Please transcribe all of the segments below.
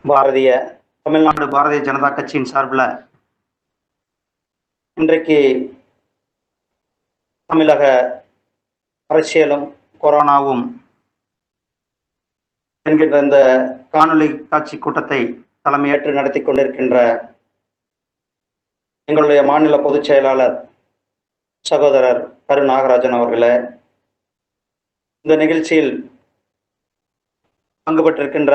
பாரதிய தமிழ்நாடு பாரதிய ஜனதா கட்சியின் சார்பில் இன்றைக்கு தமிழக அரசியலும் கொரோனாவும் என்கின்ற இந்த காணொலி காட்சி கூட்டத்தை தலைமையேற்று நடத்தி கொண்டிருக்கின்ற எங்களுடைய மாநில பொதுச் செயலாளர் சகோதரர் கரு நாகராஜன் அவர்களே, இந்த நிகழ்ச்சியில் பங்கு பெற்றிருக்கின்ற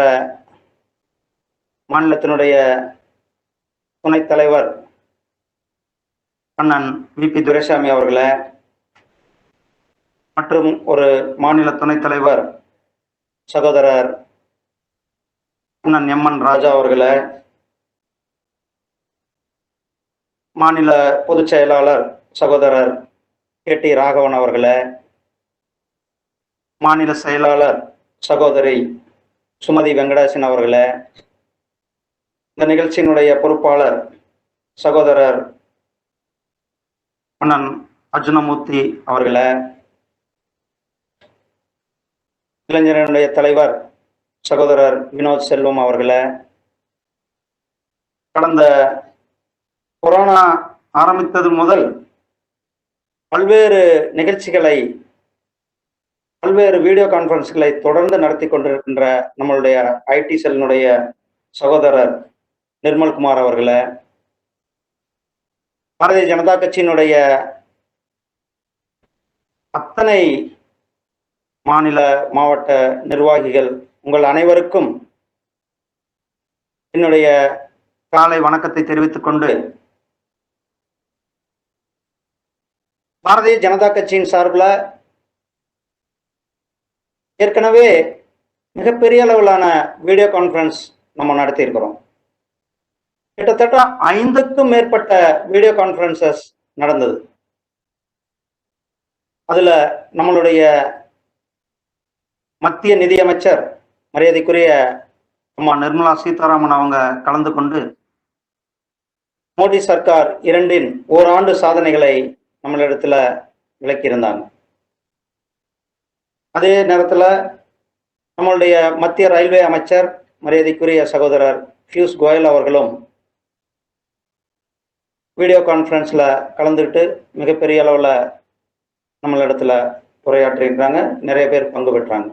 மாநிலத்தினுடைய துணைத் தலைவர் அண்ணன் விபி துரைசாமி அவர்களே, மற்றும் ஒரு மாநில துணைத் தலைவர் சகோதரர் அண்ணன் எம்என் ராஜா அவர்களே, மாநில பொதுச் செயலாளர் சகோதரர் கே.டி. ராகவன் அவர்களே, மாநில செயலாளர் சகோதரி சுமதி வெங்கடேசன் அவர்களே, இந்த நிகழ்ச்சியினுடைய பொறுப்பாளர் சகோதரர் அண்ணன் அர்ஜுனமூர்த்தி அவர்களே, இளைஞர்களுடைய தலைவர் சகோதரர் வினோத் செல்வம் அவர்களே, கடந்த கொரோனா ஆரம்பித்தது முதல் பல்வேறு நிகழ்ச்சிகளை, பல்வேறு வீடியோ கான்பரன்ஸ்களை தொடர்ந்து நடத்தி கொண்டிருக்கின்ற நம்மளுடைய ஐடி செல்லினுடைய சகோதரர் நிர்மல்குமார் அவர்களே, பாரதிய ஜனதா கட்சியினுடைய அத்தனை மாநில மாவட்ட நிர்வாகிகள், உங்கள் அனைவருக்கும் என்னுடைய காலை வணக்கத்தை தெரிவித்துக் கொண்டு, பாரதிய ஜனதா கட்சியின் சார்பில் ஏற்கனவே மிகப்பெரிய அளவிலான வீடியோ கான்பரன்ஸ் நம்ம நடத்தியிருக்கிறோம். கிட்டத்தட்ட 5க்கும் மேற்பட்ட வீடியோ கான்பரன்சஸ் நடந்தது. அதுல நம்மளுடைய மத்திய நிதியமைச்சர் மரியாதைக்குரிய அம்மா நிர்மலா சீதாராமன் அவங்க கலந்து கொண்டு மோடி சர்க்கார் 2 ஓராண்டு சாதனைகளை நம்மளிடத்துல விளக்கியிருந்தாங்க. அதே நேரத்தில் நம்மளுடைய மத்திய ரயில்வே அமைச்சர் மரியாதைக்குரிய சகோதரர் பியூஷ் கோயல் அவர்களும் வீடியோ கான்ஃபரன்ஸில் கலந்துக்கிட்டு மிகப்பெரிய அளவில் நம்மளிடத்துல உரையாற்றியிருக்கிறாங்க. நிறைய பேர் பங்கு பெற்றாங்க.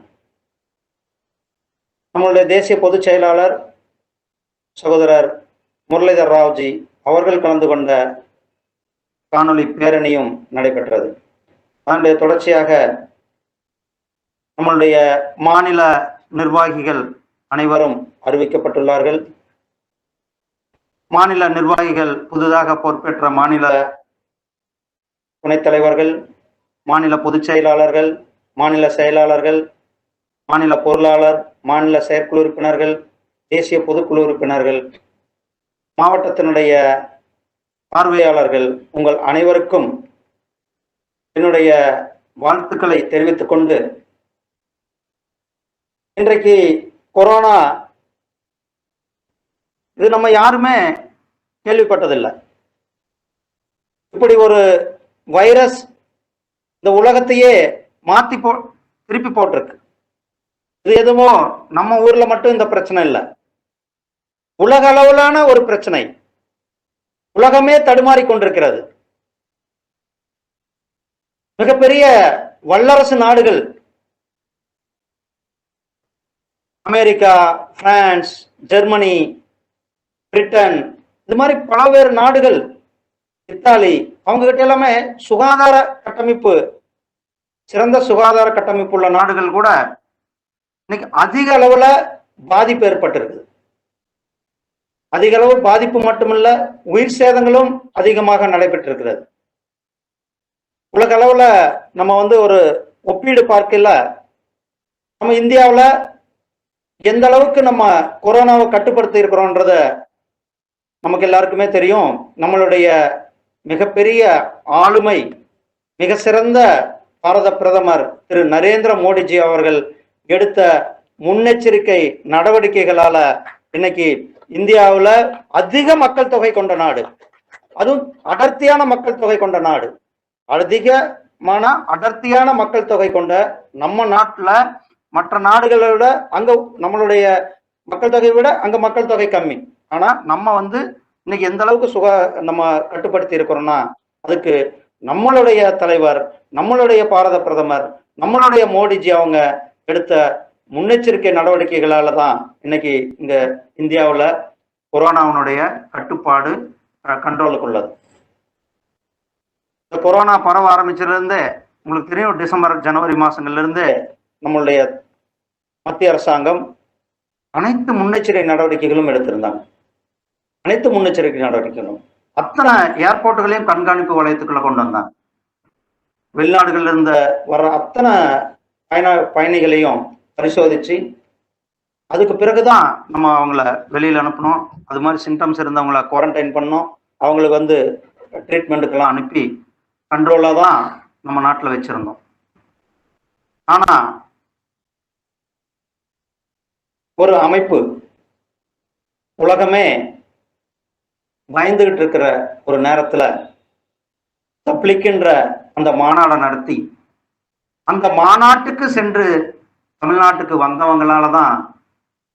நம்மளுடைய தேசிய பொதுச் செயலாளர் சகோதரர் முரளிதர் ராவ்ஜி அவர்கள் கலந்து கொண்ட காணொலி பேரணியும் நடைபெற்றது. அதனுடைய தொடர்ச்சியாக நம்மளுடைய மாநில நிர்வாகிகள் அனைவரும் அறிவிக்கப்பட்டுள்ளார்கள். மாநில நிர்வாகிகள் புதிதாக பொறுப்பேற்ற மாநில துணைத் தலைவர்கள், மாநில பொதுச் செயலாளர்கள், மாநில செயலாளர்கள், மாநில பொருளாளர், மாநில செயற்குழு உறுப்பினர்கள், தேசிய பொதுக்குழு உறுப்பினர்கள், மாவட்டத்தினுடைய பார்வையாளர்கள், உங்கள் அனைவருக்கும் என்னுடைய வாழ்த்துக்களை தெரிவித்துக் கொண்டு, இன்றைக்கு கொரோனா இது நம்ம யாருமே கேள்விப்பட்டதில்லை. இப்படி ஒரு வைரஸ் இந்த உலகத்தையே திருப்பி போட்டிருக்கு. இது எதுவும் நம்ம ஊர்ல மட்டும் இந்த பிரச்சனை இல்லை, உலக அளவிலான ஒரு பிரச்சனை. உலகமே தடுமாறி கொண்டிருக்கிறது. மிகப்பெரிய வல்லரசு நாடுகள் அமெரிக்கா, பிரான்ஸ், ஜெர்மனி, பிரிட்டன், இது மாதிரி பல்வேறு நாடுகள், இத்தாலி, அவங்க கிட்ட எல்லாமே சுகாதார கட்டமைப்பு, சிறந்த சுகாதார கட்டமைப்பு உள்ள நாடுகள் கூட இன்னைக்கு அதிக அளவுல பாதிப்பு ஏற்பட்டிருக்கு. அதிக அளவு பாதிப்பு மட்டுமல்ல, உயிர் சேதங்களும் அதிகமாக நடைபெற்றிருக்கிறது. உலக அளவுல நம்ம ஒரு ஒப்பீடு பார்க்கல, நம்ம இந்தியாவில் எந்த அளவுக்கு நம்ம கொரோனாவை கட்டுப்படுத்தி இருக்கிறோம்ன்றத நமக்கு எல்லாருக்குமே தெரியும். நம்மளுடைய மிகப்பெரிய ஆளுமை, மிக சிறந்த பாரத பிரதமர் திரு நரேந்திர மோடிஜி அவர்கள் எடுத்த முன்னெச்சரிக்கை நடவடிக்கைகளால இன்னைக்கு இந்தியாவில் அதிக மக்கள் தொகை கொண்ட நாடு, அதுவும் அடர்த்தியான மக்கள் தொகை கொண்ட நாடு, அடர்த்தியான மக்கள் தொகை கொண்ட நம்ம நாட்டுல மற்ற நாடுகளை விட அங்க நம்மளுடைய மக்கள் தொகையை விட அங்க மக்கள் தொகை கம்மி. ஆனா நம்ம இன்னைக்கு எந்த அளவுக்கு நம்ம கட்டுப்படுத்தி இருக்கிறோம்னா, அதுக்கு நம்மளுடைய தலைவர், நம்மளுடைய பாரத பிரதமர், நம்மளுடைய மோடிஜி அவங்க எடுத்த முன்னெச்சரிக்கை நடவடிக்கைகளால தான் இன்னைக்கு இங்க இந்தியாவில் கொரோனாவுடைய கட்டுப்பாடு கண்ட்ரோலுக்கு உள்ளது. இந்த கொரோனா பரவ ஆரம்பிச்சதுலேருந்து உங்களுக்கு தெரியும், டிசம்பர் ஜனவரி மாசங்கள்ல இருந்து நம்மளுடைய மத்திய அரசாங்கம் அனைத்து முன்னெச்சரிக்கை நடவடிக்கைகளும் எடுத்திருந்தாங்க. அனைத்து முன்னெச்சரிக்கை நடவடிக்கைகளும் அத்தனை ஏர்போர்ட்டுகளையும் கண்காணிப்பு வளையத்துக்குள்ள கொண்டு வந்தாங்க. வெளிநாடுகள்ல இருந்த வர்ற அத்தனை பயணிகளையும் பரிசோதிச்சு அதுக்கு பிறகுதான் நம்ம அவங்கள வெளியில அனுப்பணும். அது மாதிரி சிம்டம்ஸ் இருந்தவங்கள குவாரண்டைன் பண்ணோம். அவங்களுக்கு ட்ரீட்மெண்ட்டுக்கெல்லாம் அனுப்பி கண்ட்ரோலா தான் நம்ம நாட்டில் வச்சிருந்தோம். ஆனா ஒரு அமைப்பு உலகமே பயந்துகிட்டு இருக்கிற ஒரு நேரத்துல தப்ளிக்கின்ற அந்த மாநாடை நடத்தி அந்த மாநாட்டுக்கு சென்று தமிழ்நாட்டுக்கு வந்தவங்களால தான்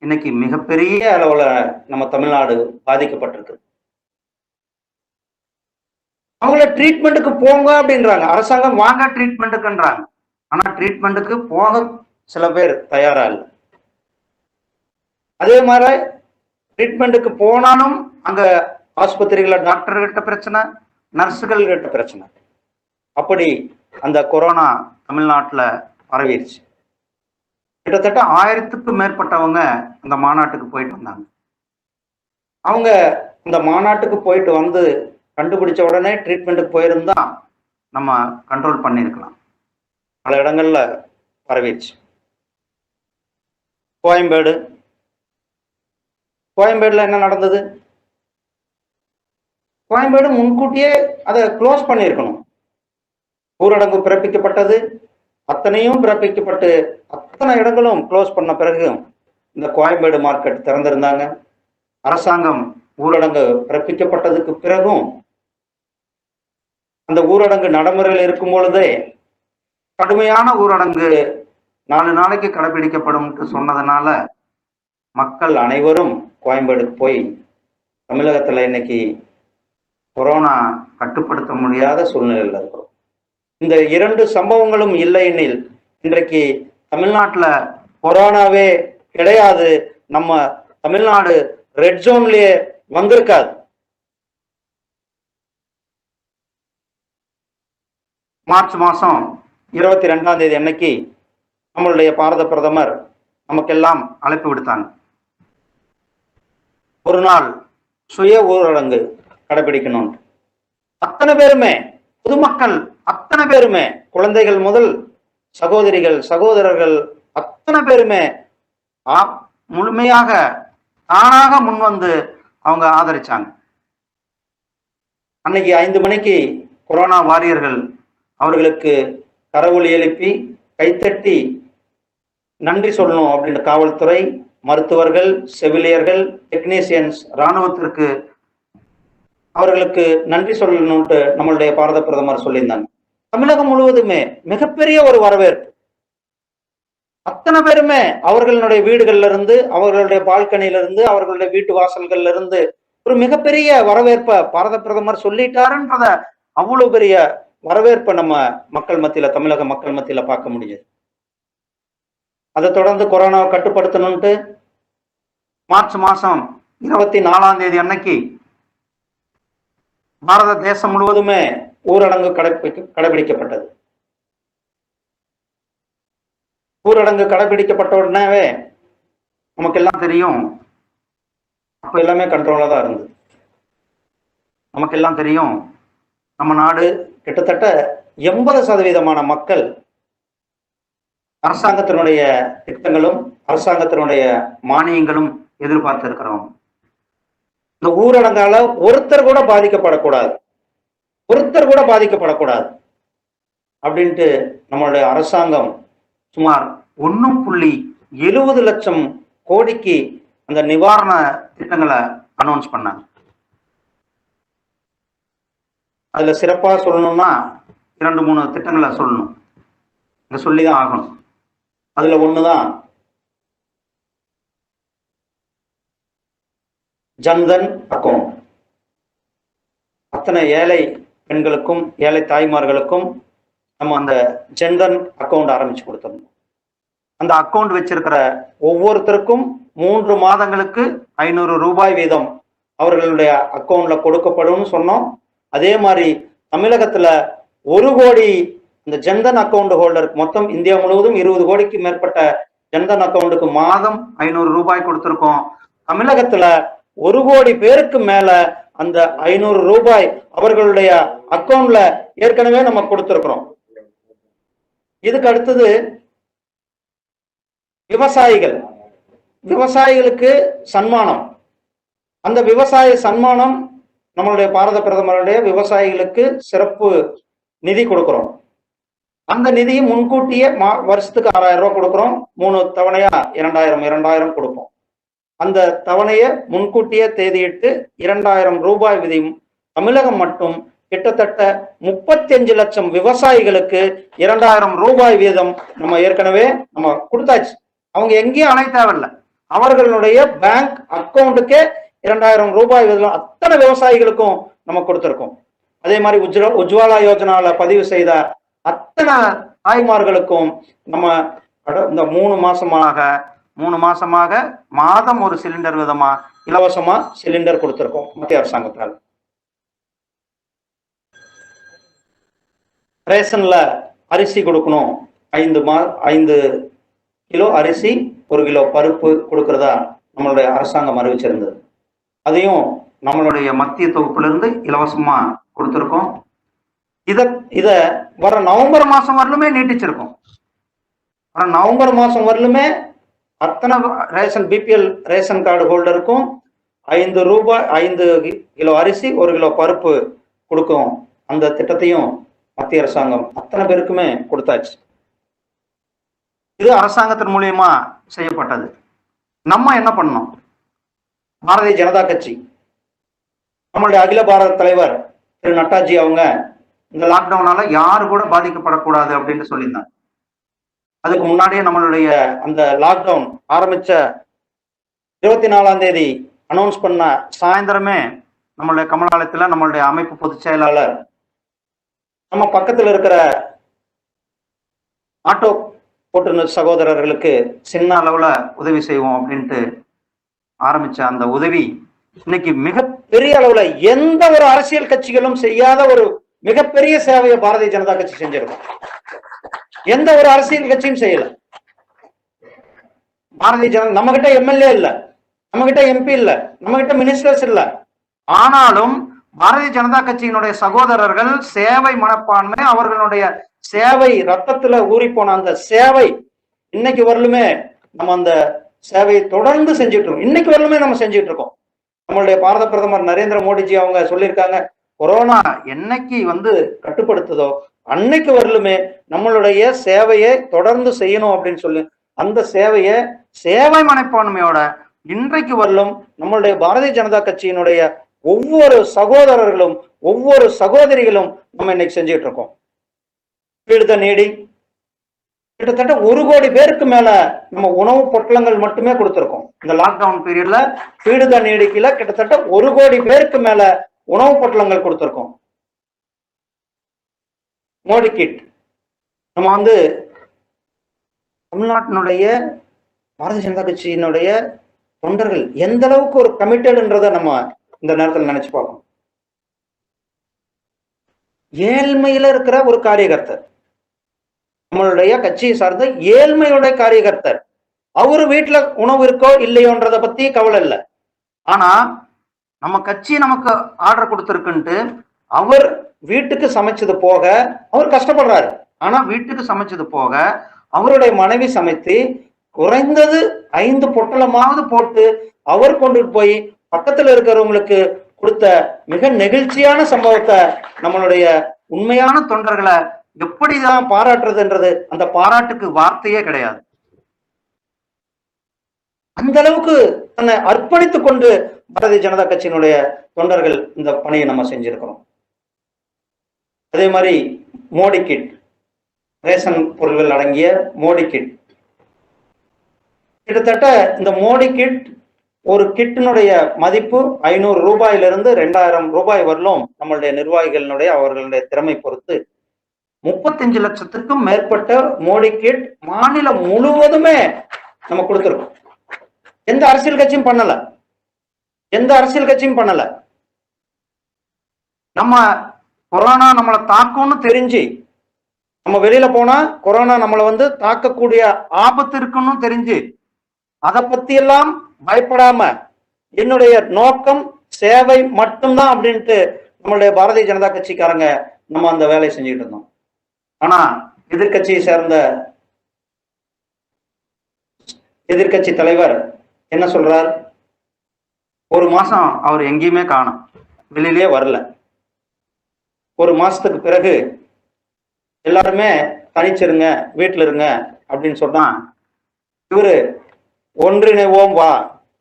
இன்னைக்கு மிகப்பெரிய அளவுல நம்ம தமிழ்நாடு பாதிக்கப்பட்டிருக்கு. அவங்கள ட்ரீட்மெண்ட்டுக்கு போங்க அப்படின்றாங்க, அரசாங்கம் வாங்க ட்ரீட்மெண்ட்டுக்குன்றாங்க. ஆனா ட்ரீட்மெண்ட்டுக்கு போக சில பேர் தயாரா இல்லை. அதே மாதிரி ட்ரீட்மெண்ட்டுக்கு போனாலும் அங்க ஆஸ்பத்திரிகள டாக்டர்கிட்ட பிரச்சனை, நர்ஸுகள் கிட்ட பிரச்சனை. அப்படி அந்த கொரோனா தமிழ்நாட்டில் பரவிடுச்சு. கிட்டத்தட்ட 1000க்கும் மேற்பட்டவங்க அந்த மாநாட்டுக்கு போயிட்டு வந்தாங்க. அவங்க இந்த மாநாட்டுக்கு போயிட்டு வந்து கண்டுபிடிச்ச உடனே ட்ரீட்மெண்ட்டுக்கு போயிருந்தா நம்ம கண்ட்ரோல் பண்ணியிருக்கலாம். பல இடங்கள்ல பரவிடுச்சு. கோயம்பேடுல என்ன நடந்தது? கோயம்பேடு முன்கூட்டியே அதை க்ளோஸ் பண்ணியிருக்கணும். ஊரடங்கு பிறப்பிக்கப்பட்டது, அத்தனையும் பிறப்பிக்கப்பட்டு அத்தனை இடங்களும் க்ளோஸ் பண்ண பிறகு இந்த கோயம்பேடு மார்க்கெட் திறந்திருந்தாங்க. அரசாங்கம் ஊரடங்கு பிறப்பிக்கப்பட்டதுக்கு பிறகும் அந்த ஊரடங்கு நடைமுறையில் இருக்கும் பொழுதே கடுமையான ஊரடங்கு 4 நாளைக்கு கடைபிடிக்கப்படும் சொன்னதுனால மக்கள் அனைவரும் கோயம்பேடுக்கு போய் தமிழகத்துல இன்னைக்கு கொரோனா கட்டுப்படுத்த முடியாத சூழ்நிலையில் இருக்கிறோம். இந்த 2 சம்பவங்களும் இல்லை எனில் இன்றைக்கு தமிழ்நாட்டில் கொரோனாவே கிடையாது, நம்ம தமிழ்நாடு ரெட் ஜோன்லயே வந்திருக்காது. மார்ச் மாசம் 22ஆம் தேதி அன்னைக்கு நம்மளுடைய பாரத பிரதமர் நமக்கெல்லாம் அழைப்பு விடுத்தாங்க. ஒரு நாள் சுய ஊரடங்கு கடைபிடிக்கணும். அத்தனை பேருமே, பொதுமக்கள் அத்தனை பேருமே, குழந்தைகள் முதல் சகோதரிகள் சகோதரர்கள் அத்தனை பேருமே முழுமையாக தானாக முன்வந்து அவங்க ஆதரிச்சாங்க. அன்னைக்கு 5 மணிக்கு கொரோனா வாரியர்கள் அவர்களுக்கு கரவொலி எழுப்பி கைத்தட்டி நன்றி சொல்லணும் அப்படின்னு காவல்துறை, மருத்துவர்கள், செவிலியர்கள், டெக்னீசியன்ஸ், இராணுவத்திற்கு அவர்களுக்கு நன்றி சொல்லணும்ட்டு நம்மளுடைய பாரத பிரதமர் சொல்லியிருந்தாங்க. தமிழகம் முழுவதுமே மிகப்பெரிய ஒரு வரவேற்பு. அத்தனை பேருமே அவர்களுடைய வீடுகள்ல இருந்து, அவர்களுடைய பால்கனில இருந்து, அவர்களுடைய வீட்டு வாசல்கள்ல இருந்து ஒரு மிகப்பெரிய வரவேற்பை பாரத பிரதமர் சொல்லிட்டாருன்றத அவ்வளவு பெரிய வரவேற்பை நம்ம மக்கள் மத்தியில, தமிழக மக்கள் மத்தியில பார்க்க முடியுது. அதை தொடர்ந்து கொரோனாவை கட்டுப்படுத்தணும்ட்டு மார்ச் மாசம் 24ஆம் தேதி அன்னைக்கு பாரத தேசம் முழுவதுமே ஊரடங்கு கடைபிடிக்கப்பட்டது. ஊரடங்கு கடைபிடிக்கப்பட்ட உடனேவே நமக்கு எல்லாம் தெரியும், அப்ப எல்லாமே கண்ட்ரோலா தான் இருந்தது. நமக்கு எல்லாம் தெரியும், நம்ம நாடு கிட்டத்தட்ட 80% மக்கள் அரசாங்கத்தினுடைய திட்டங்களும் அரசாங்கத்தினுடைய மானியங்களும் எதிர்பார்த்து இருக்கிறோம். இந்த ஊரடங்கால ஒருத்தர் கூட பாதிக்கப்படக்கூடாது, ஒருத்தர் கூட பாதிக்கப்படக்கூடாது அப்படின்ட்டு நம்மளுடைய அரசாங்கம் சுமார் 1.70 லட்சம் கோடிக்கு அந்த நிவாரண திட்டங்களை அனௌன்ஸ் பண்ணாங்க. அதுல சிறப்பா சொல்லணும்னா 2-3 திட்டங்களை சொல்லணும், இங்க சொல்லிதான் ஆகணும். அதுல ஒண்ணுதான் ஜன்தன் அக்கௌண்ட். அத்தனை ஏழை பெண்களுக்கும் ஏழை தாய்மார்களுக்கும் நம்ம அந்த ஜன்தன் அக்கௌண்ட் ஆரம்பிச்சு கொடுத்துருந்தோம். அந்த அக்கௌண்ட் வச்சிருக்கிற ஒவ்வொருத்தருக்கும் 3 மாதங்களுக்கு 500 ரூபாய் வீதம் அவர்களுடைய அக்கௌண்ட்ல கொடுக்கப்படும் சொன்னோம். அதே மாதிரி தமிழகத்துல 1 கோடி இந்த ஜன்தன் அக்கௌண்ட் ஹோல்டருக்கு, மொத்தம் இந்தியா முழுவதும் 20 கோடிக்கு மேற்பட்ட ஜன்தன் அக்கௌண்ட்டுக்கு மாதம் 500 ரூபாய் கொடுத்திருக்கோம். தமிழகத்துல 1 கோடி பேருக்கு மேல அந்த 500 ரூபாய் அவர்களுடைய அக்கௌண்ட்ல ஏற்கனவே நம்ம கொடுத்திருக்கிறோம். இதுக்கு அடுத்தது விவசாயிகளுக்கு சன்மானம். அந்த விவசாய சன்மானம் நம்மளுடைய பாரத பிரதமருடைய விவசாயிகளுக்கு சிறப்பு நிதி கொடுக்கிறோம். அந்த நிதியை முன்கூட்டியே வருஷத்துக்கு 6000 ரூபாய் கொடுக்கிறோம். 3 தவணையா 2000 கொடுப்போம். அந்த தவணையை முன்கூட்டியே தேதியிட்டு 2000 ரூபாய் விதியும் தமிழகம் மட்டும் கிட்டத்தட்ட 35 லட்சம் விவசாயிகளுக்கு 2000 ரூபாய் வீதம் நம்ம ஏற்கனவே நம்ம கொடுத்தாச்சு. அவங்க எங்கேயும் அணைய தேவையில்லை, அவர்களுடைய பேங்க் அக்கௌண்ட்டுக்கே 2000 ரூபாய் வீதம் அத்தனை விவசாயிகளுக்கும் நம்ம கொடுத்திருக்கோம். அதே மாதிரி உஜ்வாலா யோஜனால பதிவு செய்த அத்தனை தாய்மார்களுக்கும் நம்ம இந்த 3 மாசமாக மாதம் ஒரு சிலிண்டர் விதமா இலவசமா சிலிண்டர் கொடுத்திருக்கோம் மத்திய அரசாங்கத்தால். ரேஷன்ல அரிசி கொடுக்கணும், 5 கிலோ அரிசி 1 கிலோ பருப்பு கொடுக்கறதா நம்மளுடைய அரசாங்கம் அறிவிச்சிருந்தது. அதையும் நம்மளுடைய மத்திய தொகுப்பிலிருந்து இலவசமா கொடுத்திருக்கோம். இத வர நவம்பர் மாசம் வரலுமே நீட்டிச்சிருக்கோம். வர நவம்பர் மாசம் வரலுமே அத்தனை ரேஷன் பிபிஎல் ரேஷன் கார்டு ஹோல்டருக்கும் 5 ரூபாய் 5 கிலோ அரிசி 1 கிலோ பருப்பு கொடுக்கும். அந்த திட்டத்தையும் மத்திய அரசாங்கம் அத்தனை பேருக்குமே கொடுத்தாச்சு. இது அரசாங்கத்தின் மூலியமா செய்யப்பட்டது. நம்ம என்ன பண்ணோம்? பாரதிய ஜனதா கட்சி, நம்மளுடைய அகில பாரத தலைவர் திரு நட்டாஜி அவங்க இந்த லாக்டவுனால யாரு கூட பாதிக்கப்படக்கூடாது அப்படின்னு சொல்லியிருந்தாங்க. அதுக்கு முன்னாடியே நம்மளுடைய அந்த லாக்டவுன் ஆரம்பிச்ச 24ஆம் தேதி அனௌன்ஸ் பண்ண சாயந்தரமே நம்மளுடைய கமலாலயத்துல நம்மளுடைய அமைப்பு பொதுச் செயலாளர் நம்ம பக்கத்தில் இருக்கிற ஆட்டோ ஓட்டுநர் சகோதரர்களுக்கு சின்ன அளவுல உதவி செய்வோம் அப்படின்ட்டு ஆரம்பிச்ச அந்த உதவி இன்னைக்கு மிகப்பெரிய அளவுல எந்த ஒரு அரசியல் கட்சிகளும் செய்யாத ஒரு மிகப்பெரிய சேவையை பாரதிய ஜனதா கட்சி செஞ்சிருக்கோம். எந்த ஒரு அரசியல் கட்சியும் செய்யல. பாரதிய ஜனதா நம்ம கிட்ட எம்எல்ஏ இல்ல, நம்ம கிட்ட எம்பி இல்ல, நம்ம கிட்ட மினிஸ்டர்ஸ் இல்ல. ஆனாலும் பாரதிய ஜனதா கட்சியினுடைய சகோதரர்கள் சேவை மனப்பான்மை, அவர்களுடைய சேவை ரத்தத்துல ஊறி போன அந்த சேவை இன்னைக்கு வரலுமே நம்ம அந்த சேவையை தொடர்ந்து செஞ்சுட்டு இருக்கோம். இன்னைக்கு வரலுமே நம்ம செஞ்சுட்டு இருக்கோம். நம்மளுடைய பாரத பிரதமர் நரேந்திர மோடிஜி அவங்க சொல்லியிருக்காங்க, கொரோனா என்னைக்கு கட்டுப்படுத்துதோ அன்னைக்கு வரலுமே நம்மளுடைய சேவையை தொடர்ந்து செய்யணும் அப்படின்னு சொல்லி அந்த சேவையை சேவை மனப்பான்மையோட இன்றைக்கு வரலும் நம்மளுடைய பாரதிய ஜனதா கட்சியினுடைய ஒவ்வொரு சகோதரர்களும் ஒவ்வொரு சகோதரிகளும் நம்ம இன்னைக்கு செஞ்சுட்டு இருக்கோம். வீடு நீடி கிட்டத்தட்ட 1 கோடி பேருக்கு மேல நம்ம உணவு பொட்டலங்கள் மட்டுமே கொடுத்திருக்கோம். இந்த லாக்டவுன் பீரியட்ல வீடு நீடிக்கல கிட்டத்தட்ட 1 கோடி பேருக்கு மேல உணவு பொட்டலங்கள் கொடுத்திருக்கோம். மோடி கிட் நம்ம தமிழ்நாட்டினுடைய பாரதிய ஜனதா கட்சியினுடைய தொண்டர்கள் எந்த அளவுக்கு ஒரு கமிட்டடுன்றத நம்ம இந்த நேரத்தில் நினைச்சு பார்க்கணும். ஏழ்மையில இருக்கிற ஒரு காரியகர்த்தர், நம்மளுடைய கட்சியை சார்ந்த ஏழ்மையுடைய காரியகர்த்தர், அவரு வீட்டுல உணவு இருக்கோ இல்லையோன்றத பத்தி கவலை இல்லை. ஆனா நம்ம கட்சி நமக்கு ஆர்டர் கொடுத்துருக்குன்ட்டு அவர் வீட்டுக்கு சமைச்சது போக அவர் கஷ்டப்படுறாரு. ஆனா வீட்டுக்கு சமைச்சது போக அவருடைய மனைவி சமைத்து குறைந்தது 5 பொட்டலமாவது போட்டு அவர் கொண்டு போய் பக்கத்துல இருக்கிறவங்களுக்கு கொடுத்த மிக நெகிழ்ச்சியான சம்பவத்தை நம்மளுடைய உண்மையான தொண்டர்களை எப்படிதான் பாராட்டுறதுன்றது அந்த பாராட்டுக்கு வார்த்தையே கிடையாது. அந்த அளவுக்கு தன்னை அர்ப்பணித்துக் கொண்டு பாரதிய ஜனதா கட்சியினுடைய தொண்டர்கள் இந்த பணியை நம்ம செஞ்சிருக்கிறோம். அதே மாதிரி மோடி கிட், ரேஷன் பொருட்கள் அடங்கிய மோடி கிட், கிட்டத்தட்ட இந்த மோடி கிட் ஒரு கிட்டினுடைய மதிப்பு 500 ரூபாயிலிருந்து 2000 ரூபாய் வரலும் நம்மளுடைய நிர்வாகிகளுடைய அவர்களுடைய திறமை பொறுத்து 35 லட்சத்துக்கும் மேற்பட்ட மோடி கிட் மாநிலம் முழுவதுமே நம்ம கொடுத்துருக்கோம். எந்த அரசியல் கட்சியும் பண்ணல, எந்த அரசியல் கட்சியும் பண்ணல. நம்ம கொரோனா நம்மளை தாக்கும்னு தெரிஞ்சு நம்ம வெளியில போனா கொரோனா நம்மளை தாக்கக்கூடிய ஆபத்து இருக்குன்னு தெரிஞ்சு அதை பத்தி எல்லாம் பயப்படாம என்னுடைய நோக்கம் சேவை மட்டும்தான் அப்படின்ட்டு நம்மளுடைய பாரதிய ஜனதா கட்சிக்காரங்க நம்ம அந்த வேலையை செஞ்சுட்டு இருந்தோம். ஆனா எதிர்கட்சியை சேர்ந்த எதிர்கட்சி தலைவர் என்ன சொல்றார்? ஒரு மாசம் அவர் எங்கேயுமே காணோம், வெளியிலே வரல. ஒரு மாசத்துக்கு பிறகு எல்லாருமே தனிச்சிருங்க, வீட்டுல இருங்க அப்படின்னு சொன்னா இவரு ஒன்றிணைவோம் வா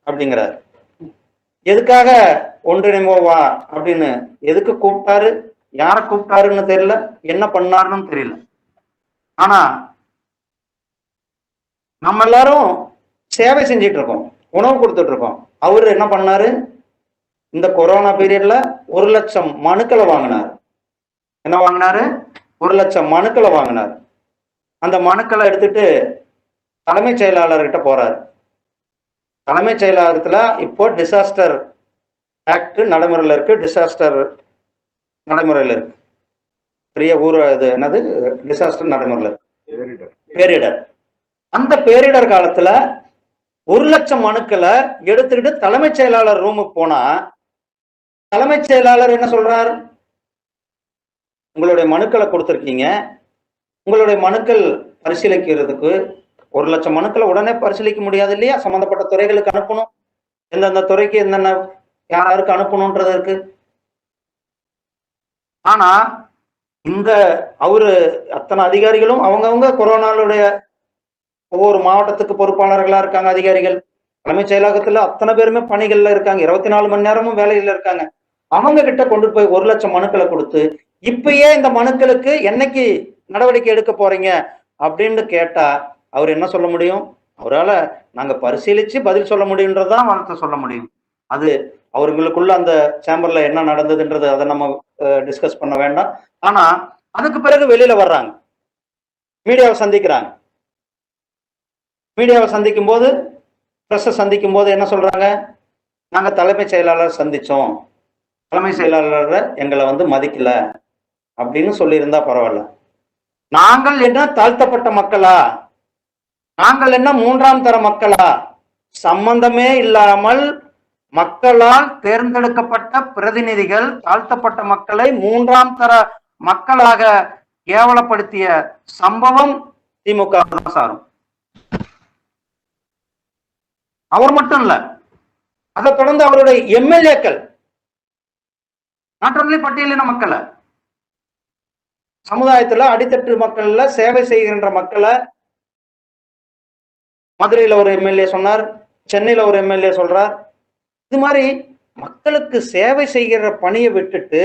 அப்படிங்கிறார். எதுக்காக ஒன்றிணைவோம் வா அப்படின்னு எதுக்கு கூப்பிட்டாரு, யார கூப்பிட்டாருன்னு தெரியல, என்ன பண்ணாருன்னு தெரியல. ஆனா நம்ம எல்லாரும் சேவை செஞ்சிட்டு இருக்கோம், உணவு கொடுத்துட்டு இருக்கோம். அவரு என்ன பண்ணாரு? இந்த கொரோனா பீரியட்ல 1 லட்சம் மனுக்களை வாங்கினார். என்ன வாங்கினாரு? 1 லட்சம் மனுக்களை வாங்கினார். அந்த மனுக்களை எடுத்துட்டு தலைமைச் செயலாளர்கிட்ட போறாரு. தலைமைச் செயலாளத்துல இப்போ டிசாஸ்டர் ஆக்ட் நடைமுறையில் இருக்கு, டிசாஸ்டர் நடைமுறையில் இருக்கு. பெரிய ஊர் இது என்னது, டிசாஸ்டர் நடைமுறையில் இருக்கு, பேரிடர். அந்த பேரிடர் காலத்துல 1 லட்சம் மனுக்களை எடுத்துக்கிட்டு தலைமைச் செயலாளர் ரூமுக்கு போனா தலைமைச் செயலாளர் என்ன சொல்றார்? உங்களுடைய மனுக்களை கொடுத்துருக்கீங்க, உங்களுடைய மனுக்கள் பரிசீலிக்கிறதுக்கு 1 லட்சம் மனுக்களை உடனே பரிசீலிக்க முடியாது இல்லையா? சம்பந்தப்பட்ட துறைகளுக்கு அனுப்பணும், எந்தெந்த துறைக்கு என்னென்ன யாருக்கு அனுப்பணும்ன்றது இருக்கு. ஆனா இந்த அவரு அத்தனை அதிகாரிகளும் அவங்கவுங்க கொரோனாவுடைய ஒவ்வொரு மாவட்டத்துக்கு பொறுப்பாளர்களா இருக்காங்க அதிகாரிகள். தலைமைச் செயலகத்துல அத்தனை பேருமே பணிகள்ல இருக்காங்க, 24 மணி நேரமும் வேலையில இருக்காங்க. அவங்க கிட்ட கொண்டு போய் 1 லட்சம் மனுக்களை கொடுத்து இப்பயே இந்த மனுக்களுக்கு என்னைக்கு நடவடிக்கை எடுக்க போறீங்க அப்படின்னு கேட்டா அவர் என்ன சொல்ல முடியும்? அவரால் நாங்க பரிசீலிச்சு பதில் சொல்ல முடியுன்றதான் வார்த்தை சொல்ல முடியும். அது அவர்களுக்குள்ள அந்த சேம்பர்ல என்ன நடந்ததுன்றது அதை நம்ம டிஸ்கஸ் பண்ண வேண்டாம். ஆனா அதுக்கு பிறகு வெளியில வர்றாங்க, மீடியாவை சந்திக்கிறாங்க. மீடியாவை சந்திக்கும் போது, பிரஸ்ஸை சந்திக்கும் போது என்ன சொல்றாங்க? நாங்க தலைமைச் செயலாளர் சந்திச்சோம், தலைமை செயலாளர் எங்களை மதிக்கல அப்படின்னு சொல்லியிருந்தா பரவாயில்ல. நாங்கள் என்ன தாழ்த்தப்பட்ட மக்களா, நாங்கள் என்ன 3ஆம் தர மக்களா? சம்பந்தமே இல்லாமல் மக்களால் தேர்ந்தெடுக்கப்பட்ட பிரதிநிதிகள் தாழ்த்தப்பட்ட மக்களை 3ஆம் தர மக்களாக கேவலப்படுத்திய சம்பவம் திமுக தான் சாரும். அவர் மட்டும் இல்ல, அதை தொடர்ந்து அவருடைய எம்எல்ஏக்கள், நாட் ஒன்லி பட்டியலின மக்களை, சமுதாயத்துல அடித்தட்டு மக்கள்ல சேவை செய்கின்ற மக்களை, மதுரையில ஒரு எம்எல்ஏ சொன்னார், சென்னையில ஒரு எம்எல்ஏ சொல்றார். இது மாதிரி மக்களுக்கு சேவை செய்கிற பணியை விட்டுட்டு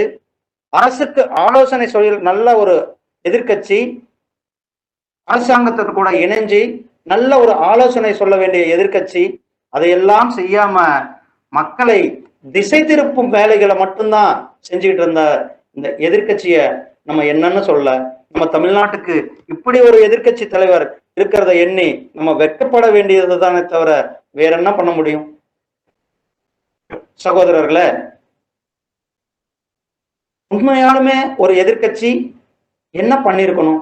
அரசுக்கு ஆலோசனை சொல்ல நல்ல ஒரு எதிர்கட்சி, அரசாங்கத்திற்கு கூட இணைஞ்சு நல்ல ஒரு ஆலோசனை சொல்ல வேண்டிய எதிர்கட்சி அதையெல்லாம் செய்யாம மக்களை திசை திருப்பும் வேலைகளை மட்டும்தான் செஞ்சுக்கிட்டு இருந்த இந்த எதிர்கட்சிய நம்ம என்னன்னு சொல்ல, நம்ம தமிழ்நாட்டுக்கு இப்படி ஒரு எதிர்கட்சி தலைவர் இருக்கிறத எண்ணி நம்ம வெட்கப்பட வேண்டியது தானே தவிர வேற என்ன பண்ண முடியும்? சகோதரர்களே, உண்மையாலுமே ஒரு எதிர்கட்சி என்ன பண்ணிருக்கணும்?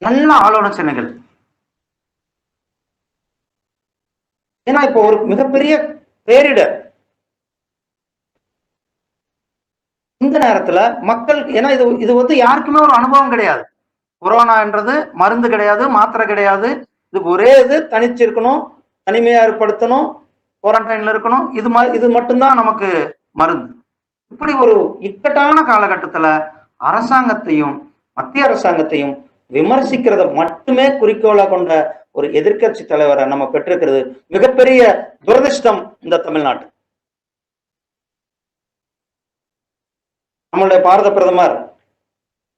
நல்ல ஆலோசனைகள். ஏன்னா இப்போ ஒரு மிகப்பெரிய பேரிடர் இந்த நேரத்துல மக்கள், ஏன்னா இது யாருக்குமே ஒரு அனுபவம் கிடையாது. கொரோனான்றது மருந்து கிடையாது, மாத்திரை கிடையாது. இதுக்கு ஒரே இது தனிச்சிருக்கணும், தனிமையா ஏற்படுத்தணும், குவாரண்டைன்ல இருக்கணும். இது மட்டும்தான் நமக்கு மருந்து. இப்படி ஒரு இக்கட்டான காலகட்டத்துல அரசாங்கத்தையும் மத்திய அரசாங்கத்தையும் விமர்சிக்கிறத மட்டுமே குறிக்கோளா கொண்ட ஒரு எதிர்கட்சி தலைவரை நம்ம பெற்றிருக்கிறது மிகப்பெரிய துரதிர்ஷ்டம் இந்த தமிழ்நாட்டு. நம்மளுடைய பாரத பிரதமர்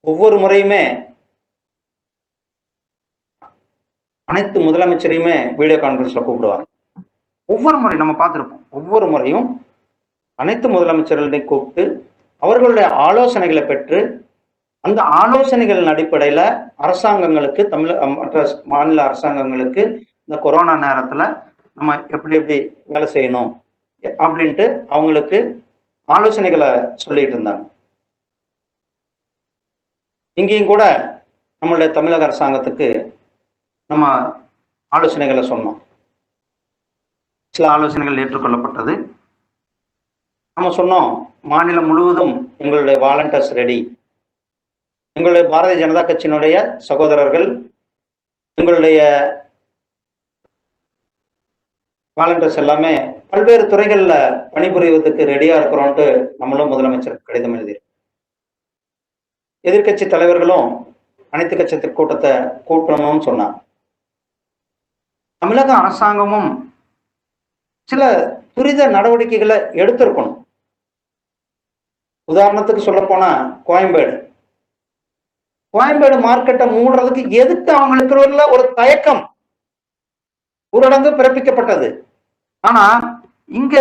ஒவ்வொரு முறையுமே அனைத்து முதலமைச்சரையுமே வீடியோ கான்பரன்ஸ்ல கூப்பிடுவாங்க. ஒவ்வொரு முறை நம்ம பார்த்துருப்போம், ஒவ்வொரு முறையும் அனைத்து முதலமைச்சர்களையும் கூப்பிட்டு அவர்களுடைய ஆலோசனைகளை பெற்று அந்த ஆலோசனைகளின் அடிப்படையில அரசாங்கங்களுக்கு மற்ற மாநில அரசாங்கங்களுக்கு இந்த கொரோனா நேரத்துல நம்ம எப்படி எப்படி வேலை செய்யணும் அப்படின்ட்டு அவங்களுக்கு ஆலோசனைகளை சொல்லிட்டு இருந்தாங்க. இங்கேயும் கூட நம்மளுடைய தமிழக அரசாங்கத்துக்கு நம்ம ஆலோசனைகளை சொன்னோம். சில ஆலோசனைகள் ஏற்றுக்கொள்ளப்பட்டது. நம்ம சொன்னோம், மாநிலம் முழுவதும் எங்களுடைய வாலண்டியர்ஸ் ரெடி, எங்களுடைய பாரதிய ஜனதா கட்சியினுடைய சகோதரர்கள் எங்களுடைய வாலண்டியர்ஸ் எல்லாமே பல்வேறு துறைகள்ல பணிபுரிவதற்கு ரெடியா இருக்கிறோம்ட்டு நம்மளும் முதலமைச்சர் கடிதம் எழுதியிருக்கோம். எதிர்கட்சி தலைவர்களும் அனைத்து கட்சி கூட்டத்தை கூட்டணும்னு சொன்னாங்க. தமிழக அரசாங்கமும் சில துரித நடவடிக்கைகளை எடுத்திருக்கணும். உதாரணத்துக்கு சொல்ல போனா கோயம்பேடு மார்க்கெட்டை மூடுறதுக்கு எதுக்கு அவங்களுக்கு ஒரு தயக்கம்? ஊரடங்கு பிறப்பிக்கப்பட்டது. ஆனா இங்க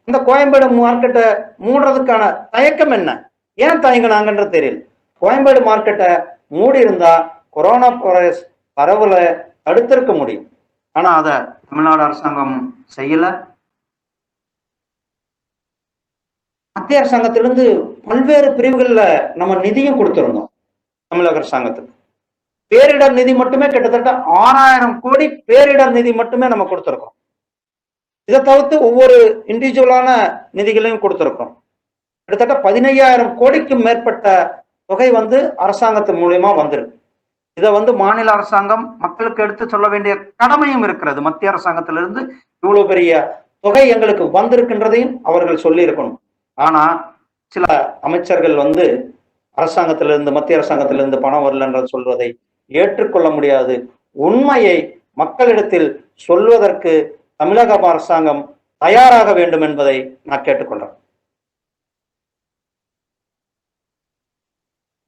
இந்த கோயம்பேடு மார்க்கெட்டை மூடுறதுக்கான தயக்கம் என்ன? ஏன் தயங்கினாங்கன்றது தெரியல. கோயம்பேடு மார்க்கெட்டை மூடி இருந்தா கொரோனா வைரஸ் பரவலை தடுத்திருக்க முடியும். ஆனா அத தமிழ்நாடு அரசாங்கம் செய்யல. மத்திய அரசாங்கத்திலிருந்து பல்வேறு பிரிவுகள்ல நம்ம நிதியும் கொடுத்திருந்தோம். தமிழக அரசாங்கத்துக்கு பேரிடர் நிதி மட்டுமே கிட்டத்தட்ட 6000 கோடி பேரிடர் நிதி மட்டுமே நம்ம கொடுத்திருக்கோம். இதை தவிர்த்து ஒவ்வொரு இண்டிவிஜுவலான நிதிகளையும் கொடுத்திருக்கோம். கிட்டத்தட்ட 15000 கோடிக்கும் மேற்பட்ட தொகை அரசாங்கத்தின் மூலியமா வந்திருக்கு. இதை மாநில அரசாங்கம் மக்களுக்கு எடுத்து சொல்ல வேண்டிய கடமையும் இருக்கிறது. மத்திய அரசாங்கத்திலிருந்து இவ்வளவு பெரிய தொகை எங்களுக்கு வந்திருக்கின்றதையும் அவர்கள் சொல்லி இருக்கணும். ஆனா சில அமைச்சர்கள் அரசாங்கத்திலிருந்து மத்திய அரசாங்கத்திலிருந்து பணம் வரலன்றது சொல்வதை ஏற்றுக்கொள்ள முடியாது. உண்மையை மக்களிடத்தில் சொல்வதற்கு தமிழக அரசாங்கம் தயாராக வேண்டும் என்பதை நான் கேட்டுக்கொள்றேன்.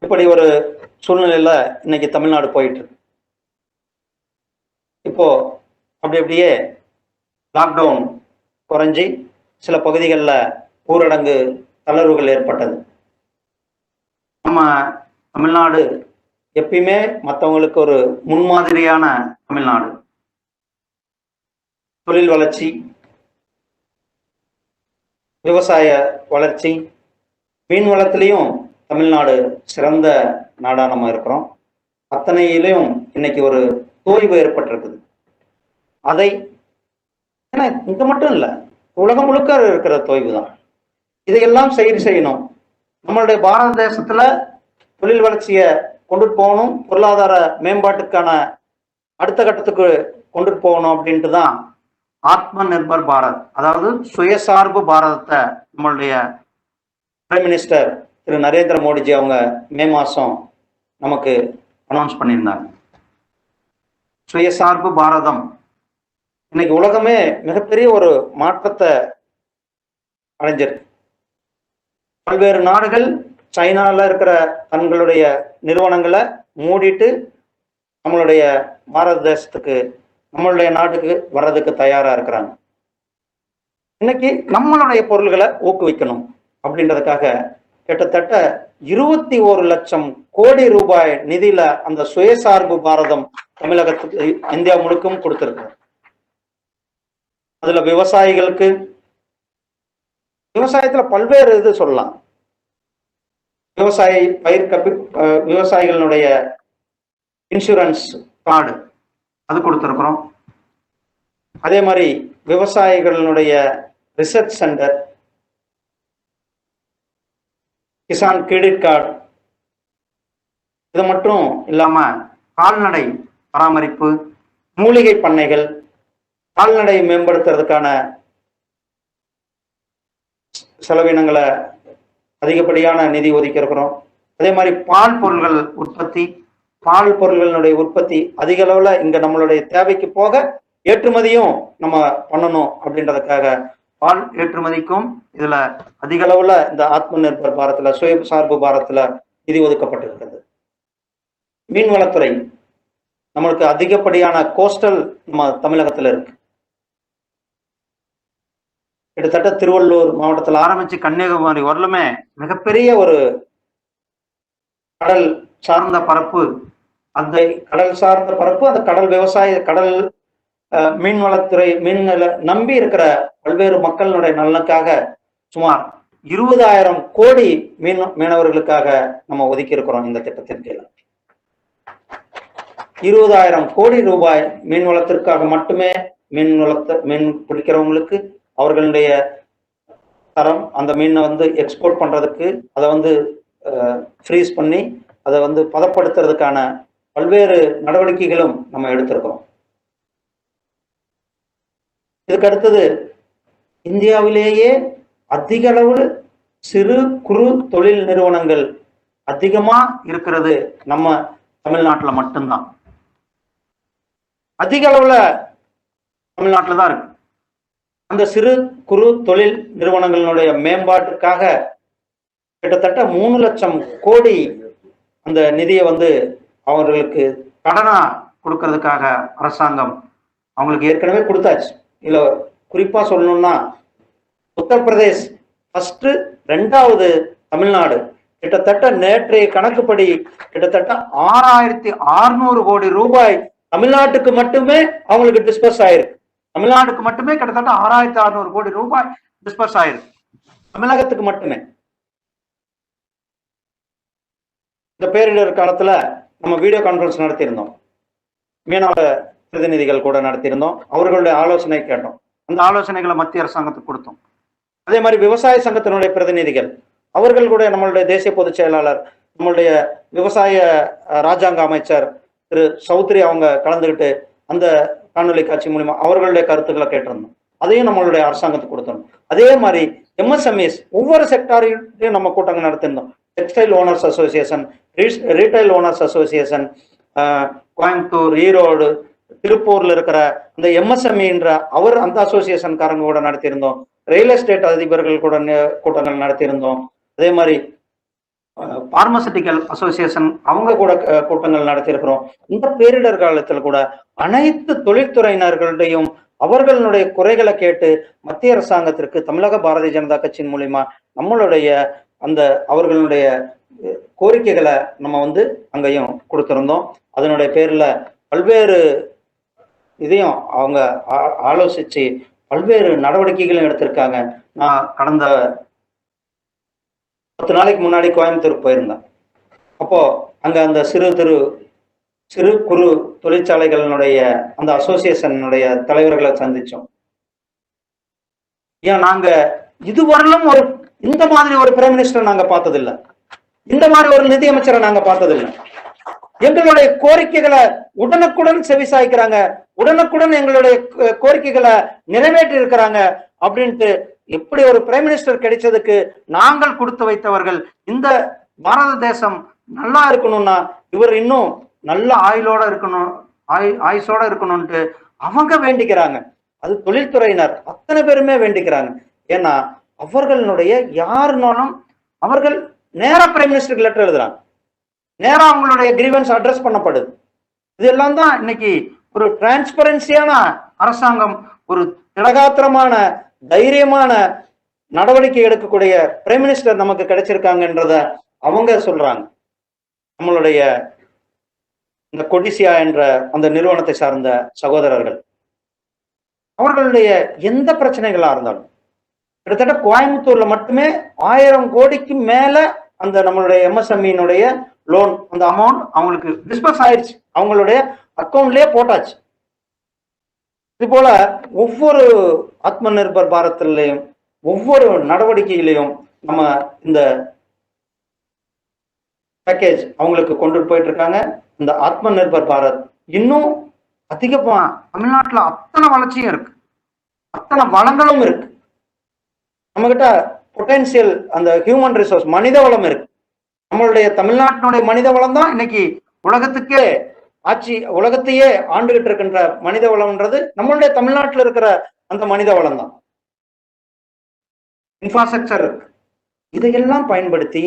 இப்படி ஒரு சூழ்நிலையில இன்னைக்கு தமிழ்நாடு போயிட்டு இருக்கு. இப்போ அப்படியே லாக்டவுன் குறைஞ்சி சில பகுதிகளில் ஊரடங்கு தளர்வுகள் ஏற்பட்டது. நம்ம தமிழ்நாடு எப்பயுமே மற்றவங்களுக்கு ஒரு முன்மாதிரியான தமிழ்நாடு. தொழில் வளர்ச்சி, விவசாய வளர்ச்சி, மீன் வளத்திலையும் தமிழ்நாடு சிறந்த நாடா நம்ம இருக்கிறோம். அத்தனையிலையும் இன்னைக்கு ஒரு தோய்வு ஏற்பட்டிருக்குது. அதை ஏன்னா இங்க மட்டும் இல்லை, உலகம் முழுக்க இருக்கிற தொய்வு தான். இதையெல்லாம் செய்யணும். நம்மளுடைய பாரத தேசத்துல தொழில் வளர்ச்சியை கொண்டுட்டு போகணும், பொருளாதார மேம்பாட்டுக்கான அடுத்த கட்டத்துக்கு கொண்டுட்டு போகணும் அப்படின்ட்டு தான் ஆத்ம நிர்பர் பாரத், அதாவது சுயசார்பு பாரதத்தை நம்மளுடைய பிரைம் மினிஸ்டர் திரு நரேந்திர மோடிஜி அவங்க மே மாதம் நமக்கு அனௌன்ஸ் பண்ணியிருந்தாங்க. சுயசார்பு பாரதம் இன்னைக்கு உலகமே மிகப்பெரிய ஒரு மாற்றத்தை அடைஞ்சிருக்கு. பல்வேறு நாடுகள் சைனால இருக்கிற தங்களுடைய நிறுவனங்களை மூடிட்டு நம்மளுடைய பாரத தேசத்துக்கு, நம்மளுடைய நாட்டுக்கு வர்றதுக்கு தயாரா இருக்கிறாங்க. இன்னைக்கு நம்மளுடைய பொருள்களை ஊக்குவிக்கணும் அப்படின்றதுக்காக கிட்டத்தட்ட 21 லட்சம் கோடி ரூபாய் நிதியில அந்த சுயசார்பு பாரதம் தமிழகத்துக்கு, இந்தியா முழுக்கும் கொடுத்திருக்கு. அதுல விவசாயத்துல பல்வேறு இது சொல்லலாம். விவசாயிகளுடைய இன்சூரன்ஸ் கார்டு அது கொடுத்திருக்கிறோம். அதே மாதிரி விவசாயிகளுடைய research centre, Kisan credit card, இது மட்டும் இல்லாம கால்நடை பராமரிப்பு, மூலிகை பண்ணைகள், கால்நடை மேம்படுத்துறதுக்கான செலவினங்களை அதிகப்படியான நிதி ஒதுக்கி இருக்கிறோம். அதே மாதிரி பால் பொருள்களுடைய உற்பத்தி அதிக அளவுல இங்க நம்மளுடைய தேவைக்கு போக ஏற்றுமதியும் நம்ம பண்ணணும் அப்படின்றதுக்காக பால் ஏற்றுமதிக்கும் இதுல அதிக அளவுல இந்த ஆத்ம நிர்பர் பாரத்ல, சுயசார்பு பாரத்ல நிதி ஒதுக்கப்பட்டிருக்கிறது. மீன்வளத்துறை நம்மளுக்கு அதிகப்படியான கோஸ்டல் நம்ம தமிழகத்துல இருக்கு. கிட்டத்தட்ட திருவள்ளூர் மாவட்டத்தில் ஆரம்பிச்சு கன்னியாகுமரி வரலுமே மிகப்பெரிய ஒரு கடல் சார்ந்த பரப்பு. அந்த கடல் சார்ந்த பரப்பு, அந்த கடல் விவசாய, கடல் மீன்வளத்துறை, மீன்களை நம்பி இருக்கிற பல்வேறு மக்களுடைய நலனுக்காக சுமார் 20,000 கோடி மீனவர்களுக்காக நம்ம ஒதுக்கி இருக்கிறோம். இந்த திட்டத்தின் கீழ் 20,000 கோடி ரூபாய் மீன் வளத்திற்காக மட்டுமே. மீன் பிடிக்கிறவங்களுக்கு அவர்களுடைய தரம், அந்த மீனை எக்ஸ்போர்ட் பண்றதுக்கு, அதை ஃப்ரீஸ் பண்ணி அதை பதப்படுத்துறதுக்கான பல்வேறு நடவடிக்கைகளும் நம்ம எடுத்திருக்கிறோம். இதுக்கு அடுத்தது, இந்தியாவிலேயே அதிக அளவு சிறு குறு தொழில் நிறுவனங்கள் அதிகமா இருக்கிறது நம்ம தமிழ்நாட்டுல மட்டும்தான். அதிக அளவுல தமிழ்நாட்டில் தான் இருக்கு. அந்த சிறு குறு தொழில் நிறுவனங்களுடைய மேம்பாட்டுக்காக கிட்டத்தட்ட 3 லட்சம் கோடி அந்த நிதியை அவர்களுக்கு கடனா கொடுக்கறதுக்காக அரசாங்கம் அவங்களுக்கு ஏற்கனவே கொடுத்தாச்சு. இதுல குறிப்பா சொல்லணும்னா உத்தரப்பிரதேஷ் ஃபர்ஸ்ட், 2வது தமிழ்நாடு. கிட்டத்தட்ட நேற்றைய கணக்குப்படி கிட்டத்தட்ட 6,600 கோடி ரூபாய் தமிழ்நாட்டுக்கு மட்டுமே அவங்களுக்கு டிஸ்பர்ஸ் ஆயிருக்கு. தமிழ்நாட்டுக்கு மட்டுமே கிட்டத்தட்ட 6,600 கோடி ரூபாய் டிஸ்பர்ஸ் ஆயிருக்கு, தமிழகத்துக்கு மட்டுமே. இந்த பேரிடர் காலத்துல நம்ம வீடியோ கான்பரன்ஸ் நடத்தியிருந்தோம். மீனவ பிரதிநிதிகள் கூட நடத்தியிருந்தோம். அவர்களுடைய ஆலோசனை கேட்டோம். அந்த ஆலோசனைகளை மத்திய அரசாங்கத்துக்கு கொடுத்தோம். அதே மாதிரி விவசாய சங்கத்தினுடைய பிரதிநிதிகள், அவர்கள் கூட நம்மளுடைய தேசிய பொதுச் செயலாளர், நம்மளுடைய விவசாய ராஜாங்க அமைச்சர் திரு சௌத்ரி அவங்க கலந்துகிட்டு அந்த காணொலி காட்சி மூலியமா அவர்களுடைய கருத்துக்களை கேட்டிருந்தோம். அதையும் நம்மளுடைய அரசாங்கத்துக்கு கொடுத்தோம். அதே மாதிரி எம்எஸ்எம்இஸ் ஒவ்வொரு செக்டாரையும் நம்ம கூட்டங்கள் நடத்திருந்தோம். Textile owners association, retail owners association, Coimbatore, Erode, திருப்பூர்ல இருக்கிற அந்த எம்எஸ்எம்இன்ற அந்த அசோசியேஷன்காரங்க கூட நடத்தியிருந்தோம். ரியல் எஸ்டேட் அதிபர்கள் கூட கூட்டங்கள் நடத்தியிருந்தோம். அதே மாதிரி பார்மசூட்டிக்கல் அசோசியேஷன் அவங்க கூட கூட்டங்கள் நடத்தியிருக்கிறோம். இந்த பேரிடர் காலத்தில் கூட அனைத்து தொழில்துறையினர்களுடையும் அவர்களுடைய குறைகளை கேட்டு மத்திய அரசாங்கத்திற்கு தமிழக பாரதிய ஜனதா கட்சியின் மூலியமா நம்மளுடைய அந்த அவர்களுடைய கோரிக்கைகளை நம்ம அங்கேயும் கொடுத்திருந்தோம். அதனுடைய பேர்ல பல்வேறு இதையும் அவங்க ஆலோசிச்சு பல்வேறு நடவடிக்கைகளும் எடுத்திருக்காங்க. நான் கடந்த 10 நாளைக்கு முன்னாடி கோயம்புத்தூருக்கு போயிருந்தேன். அப்போ அங்க அந்த சிறு குறு தொழிற்சாலைகளினுடைய அந்த அசோசியேஷனுடைய தலைவர்களை சந்திச்சோம். ஏன் நாங்க இதுவரையிலும் இந்த மாதிரி ஒரு பிரைம் மினிஸ்டர் நாங்க பார்த்ததில்லை, இந்த மாதிரி ஒரு நிதியமைச்சரை நாங்க பார்த்ததில்லை. எங்களுடைய கோரிக்கைகளை உடனுக்குடன் செவிசாய்க்கிறாங்க, உடனுக்குடன் எங்களுடைய கோரிக்கைகளை நிறைவேற்றி இருக்கிறாங்க அப்படின்ட்டு எப்படி ஒரு பிரைம் மினிஸ்டர் கிடைச்சதுக்கு நாங்கள் கொடுத்து வைத்தவர்கள். இந்த பாரத தேசம் நல்லா இருக்கணும்னா இவர் இன்னும் நல்ல ஆயுளோட இருக்கணும், ஆயுசோட இருக்கணும்ட்டு அவங்க வேண்டிக்கிறாங்க. அது தொழில்துறையினர் அத்தனை பேருமே வேண்டிக்கிறாங்க. ஏன்னா அவர்களுடைய யாருனாலும் அவர்கள் நேரா பிரைம் மினிஸ்டருக்கு லெட்டர் எழுதுறாங்க, நேரா அவங்களுடைய கிரீவன்ஸ் அட்ரஸ் பண்ணப்படுது. இதெல்லாம் தான் இன்னைக்கு ஒரு டிரான்ஸ்பரன்சியான அரசாங்கம், ஒரு திடகாத்திரமான தைரியமான நடவடிக்கை எடுக்கக்கூடிய பிரைம் மினிஸ்டர் நமக்கு கிடைச்சிருக்காங்கன்றத அவங்க சொல்றாங்க. நம்மளுடைய இந்த கொடிசியா என்ற அந்த நிறுவனத்தை சார்ந்த சகோதரர்கள் அவர்களுடைய எந்த பிரச்சனைகளா இருந்தாலும் கிட்டத்தட்ட கோயம்புத்தூர்ல மட்டுமே 1000 கோடிக்கு மேல அந்த நம்மளுடைய எம்எஸ்எம்இனுடைய லோன் அந்த அமௌண்ட் அவங்களுக்கு டிஸ்பர்ஸ் ஆயிடுச்சு, அவங்களுடைய அக்கௌண்ட்லயே போட்டாச்சு. இது போல ஒவ்வொரு ஆத்ம நிர்பர் பாரத்லையும் ஒவ்வொரு நடவடிக்கையிலையும் நம்ம இந்த பேக்கேஜ் அவங்களுக்கு கொண்டு போயிட்டு இருக்காங்க. இந்த ஆத்ம நிர்பர் பாரத் இன்னும் அதிகமா தமிழ்நாட்டுல அத்தனை வளர்ச்சியும் இருக்கு, அத்தனை வளங்களும் இருக்கு. நம்ம கிட்ட பொட்டன்சியல் அந்த ஹியூமன் ரிசோர்ஸ் மனித வளம் இருக்கு. நம்மளுடைய தமிழ்நாட்டினுடைய மனித வளம் தான் இன்னைக்கு உலகத்துக்கே உலகத்தையே ஆண்டுகிட்டு இருக்கின்ற மனித வளம்ன்றது நம்மளுடைய தமிழ்நாட்டில் இருக்கிற அந்த மனித வளம் தான். இன்ஃப்ராஸ்ட்ரக்சர் இருக்கு. இதையெல்லாம் பயன்படுத்தி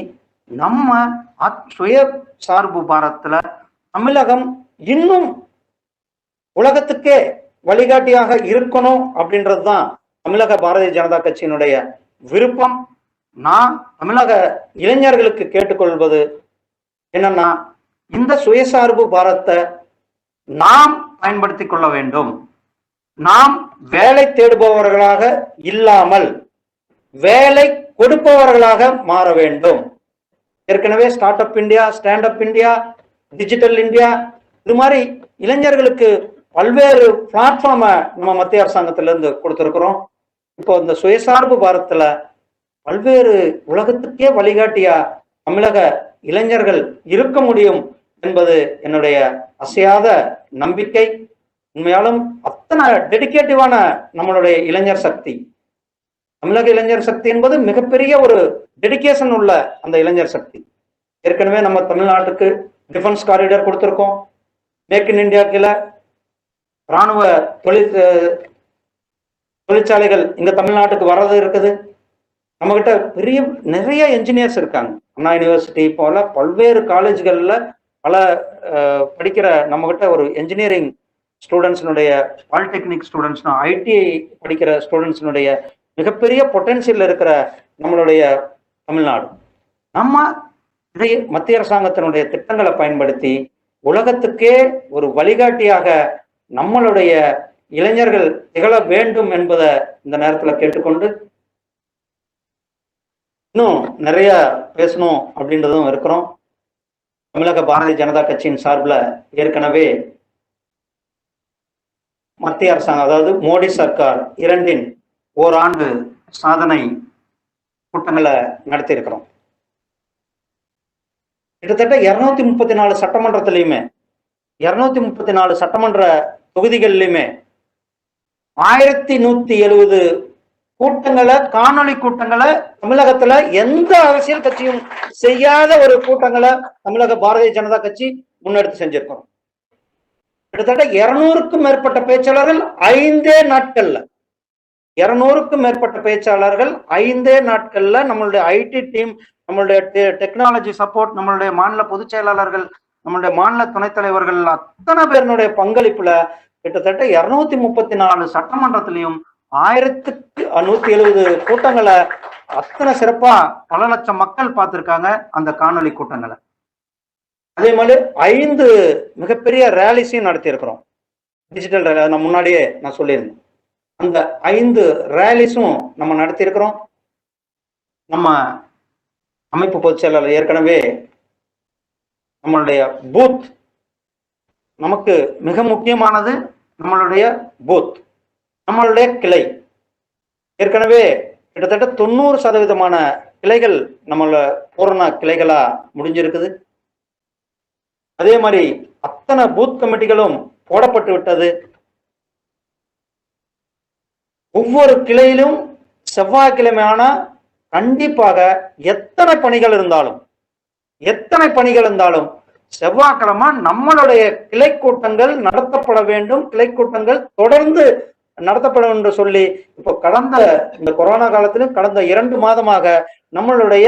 நம்ம சுய சார்பு பாரத்துல தமிழகம் இன்னும் உலகத்துக்கே வழிகாட்டியாக இருக்கணும் அப்படின்றது தான் தமிழக பாரதிய ஜனதா கட்சியினுடைய விருப்பம். நான் தமிழக இளைஞர்களுக்கு கேட்டுக்கொள்வது என்னன்னா, இந்த சுயசார்பு பாரத்தை நாம் பயன்படுத்திக் கொள்ள வேண்டும். நாம் வேலை தேடுபவர்களாக இல்லாமல் வேலை கொடுப்பவர்களாக மாற வேண்டும். ஏற்கனவே start up India, stand up India, digital India, இது மாதிரி இளைஞர்களுக்கு பல்வேறு பிளாட்ஃபார்மை நம்ம மத்திய அரசாங்கத்திலிருந்து கொடுத்திருக்கிறோம். இப்போ இந்த சுயசார்பு பாரத்துல பல்வேறு உலகத்துக்கே வழிகாட்டியா தமிழக இளைஞர்கள் இருக்க முடியும் என்பது என்னுடைய அசையாத நம்பிக்கை. உண்மையாலும் அத்தனை டெடிகேட்டிவான நம்மளுடைய இளைஞர் சக்தி, தமிழக இளைஞர் சக்தி என்பது மிகப்பெரிய ஒரு டெடிகேஷன் உள்ள அந்த இளைஞர் சக்தி. ஏற்கனவே நம்ம தமிழ்நாட்டுக்கு டிஃபென்ஸ் காரிடார் கொடுத்திருக்கோம். மேக் இன் இந்தியா கீழே இராணுவ தொழிற்சாலைகள் இங்க தமிழ்நாட்டுக்கு வர்றது இருக்குது. நம்ம கிட்ட நிறைய என்ஜினியர்ஸ் இருக்காங்க. அண்ணா யூனிவர்சிட்டி போல பல்வேறு காலேஜ்கள்ல பல படிக்கிற நம்ம கிட்ட ஒரு என்ஜினியரிங் ஸ்டூடெண்ட்ஸினுடைய, பாலிடெக்னிக் ஸ்டூடெண்ட்ஸ், ஐடிஐ படிக்கிற ஸ்டூடெண்ட்ஸினுடைய மிகப்பெரிய பொட்டன்சியல் இருக்கிற நம்மளுடைய தமிழ்நாடு. நம்ம இதை மத்திய அரசாங்கத்தினுடைய திட்டங்களை பயன்படுத்தி உலகத்துக்கே ஒரு வழிகாட்டியாக நம்மளுடைய இளைஞர்கள் திகழ வேண்டும் என்பதை இந்த நேரத்தில் கேட்டுக்கொண்டு, இன்னும் நிறைய பேசணும் அப்படின்றதும் இருக்கிறோம். தமிழக பாரதிய ஜனதா கட்சியின் சார்பில் ஏற்கனவே மத்திய அரசாங்கம், அதாவது மோடி சர்க்கார் 2 ஓராண்டு சாதனை கூட்டங்களை நடத்தி இருக்கிறோம். கிட்டத்தட்ட 234 சட்டமன்றத்திலையுமே, 234 சட்டமன்ற தொகுதிகளிலுமே 1170 கூட்டங்களை, காணொலி கூட்டங்களை தமிழகத்துல எந்த அரசியல் கட்சியும் செய்யாத ஒரு கூட்டங்களை தமிழக பாரதிய ஜனதா கட்சி முன்னெடுத்து செஞ்சிருக்கிறோம். கிட்டத்தட்ட 200க்கும் மேற்பட்ட பேச்சாளர்கள் 5 நாட்கள்ல, 200க்கும் மேற்பட்ட பேச்சாளர்கள் 5 நாட்கள்ல நம்மளுடைய ஐடி டீம், நம்மளுடைய டெக்னாலஜி சப்போர்ட், நம்மளுடைய மாநில பொதுச் செயலாளர்கள், நம்மளுடைய மாநில துணைத் தலைவர்கள் அத்தனை பேருடைய பங்களிப்புல கிட்டத்தட்ட 234 சட்டமன்றத்திலையும் 1170 கூட்டங்களை அத்தனை சிறப்பா பல லட்சம் மக்கள் பார்த்திருக்காங்க அந்த காணொலி கூட்டங்களை. அதே மாதிரி 5 மிகப்பெரிய ரேலிஸையும் நடத்தி இருக்கிறோம். டிஜிட்டல் ரேலி நான் முன்னாடியே நான் சொல்லியிருந்தேன். அந்த 5 ரேலிஸும் நம்ம நடத்தி இருக்கிறோம். நம்ம அமைப்பு பொதுச் செயலாளர் ஏற்கனவே நம்மளுடைய பூத், நமக்கு மிக முக்கியமானது நம்மளுடைய பூத், நம்மளுடைய கிளை. ஏற்கனவே கிட்டத்தட்ட 90% கிளைகள் நம்மள பூரண கிளைகளா முடிஞ்சிருக்குது. அதே மாதிரி அத்தனை பூத் கமிட்டிகளும் போடப்பட்டு விட்டது. ஒவ்வொரு கிளையிலும் செவ்வாய்க்கிழமையான கண்டிப்பாக எத்தனை பணிகள் இருந்தாலும் செவ்வாய்க்கிழமை நம்மளுடைய கிளை கூட்டங்கள் நடத்தப்பட வேண்டும். கிளை கூட்டங்கள் தொடர்ந்து நடத்தப்படும் என்று சொல்லி இப்போ கடந்த இந்த கொரோனா காலத்திலும் கடந்த 2 மாதமாக நம்மளுடைய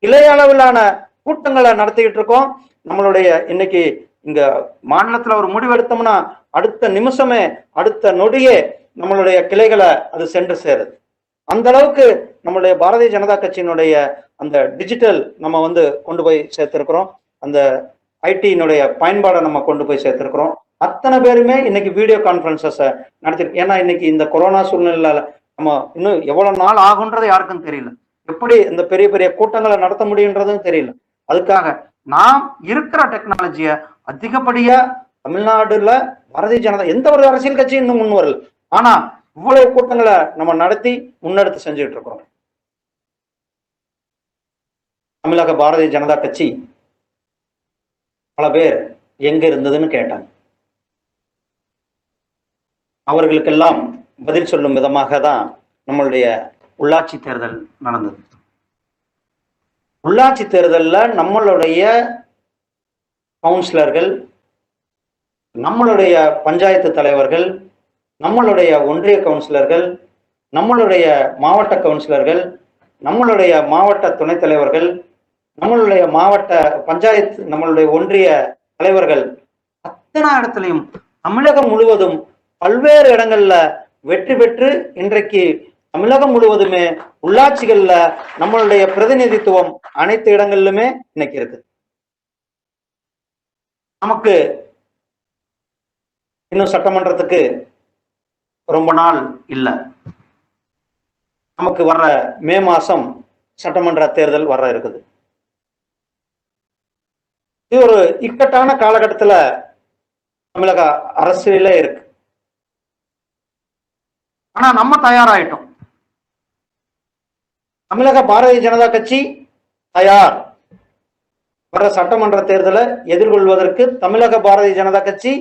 கிளை அளவிலான கூட்டங்களை நடத்திக்கிட்டு இருக்கோம். நம்மளுடைய இன்னைக்கு இங்க மாநிலத்துல ஒரு முடிவு எடுத்தோம்னா அடுத்த நிமிஷமே, அடுத்த நொடியே நம்மளுடைய கிளைகளை அது சென்று சேருது. அந்த அளவுக்கு நம்மளுடைய பாரதிய ஜனதா கட்சியினுடைய அந்த டிஜிட்டல் நம்ம கொண்டு போய் சேர்த்திருக்கிறோம். அந்த ஐடியினுடைய பயன்பாடை நம்ம கொண்டு போய் சேர்த்திருக்கிறோம். அத்தனை பேருமே இன்னைக்கு வீடியோ கான்ஃபரன்சஸ் நடத்திருக்கு. ஏன்னா இன்னைக்கு இந்த கொரோனா சூழ்நிலையில நம்ம இன்னும் எவ்வளவு நாள் ஆகுன்றது யாருக்கும் தெரியல. எப்படி இந்த பெரிய பெரிய கூட்டங்களை நடத்த முடியுன்றதும் தெரியல. அதுக்காக நாம் இருக்கிற டெக்னாலஜியை அதிகப்படியா தமிழ்நாடுல பாரதிய ஜனதா எந்த ஒரு அரசியல் கட்சியும் இன்னும் முன் வரல. ஆனா இவ்வளவு கூட்டங்களை நம்ம நடத்தி முன்னெடுத்து செஞ்சுட்டு இருக்கிறோம். தமிழக பாரதிய ஜனதா கட்சி பல பேர் எங்க இருந்ததுன்னு கேட்டாங்க. அவர்களுக்கெல்லாம் பதில் சொல்லும் விதமாக தான் நம்மளுடைய உள்ளாட்சி தேர்தல் நடந்தது. உள்ளாட்சி தேர்தல்ல நம்மளுடைய கவுன்சிலர்கள், நம்மளுடைய பஞ்சாயத்து தலைவர்கள், நம்மளுடைய ஒன்றிய கவுன்சிலர்கள், நம்மளுடைய மாவட்ட கவுன்சிலர்கள், நம்மளுடைய மாவட்ட துணைத் தலைவர்கள், நம்மளுடைய மாவட்ட பஞ்சாயத்து, நம்மளுடைய ஒன்றிய தலைவர்கள் அத்தனை இடத்துலையும் தமிழகம் முழுவதும் பல்வேறு இடங்கள்ல வெற்றி பெற்று இன்றைக்கு தமிழகம் முழுவதுமே உள்ளாட்சிகள்ல நம்மளுடைய பிரதிநிதித்துவம் அனைத்து இடங்களிலுமே இன்னைக்கு இருக்கு. நமக்கு இன்னும் சட்டமன்றத்துக்கு ரொம்ப நாள் இல்லை. நமக்கு வர்ற மே மாசம் சட்டமன்ற தேர்தல் வர இருக்குது. இது ஒரு இக்கட்டான காலகட்டத்துல தமிழக அரசியலே இருக்கு. ஆனா நம்ம தயாராயிட்டோம். தமிழக பாரதிய ஜனதா கட்சி தயார். வர சட்டமன்ற தேர்தலை எதிர்கொள்வதற்கு தமிழக பாரதிய ஜனதா கட்சி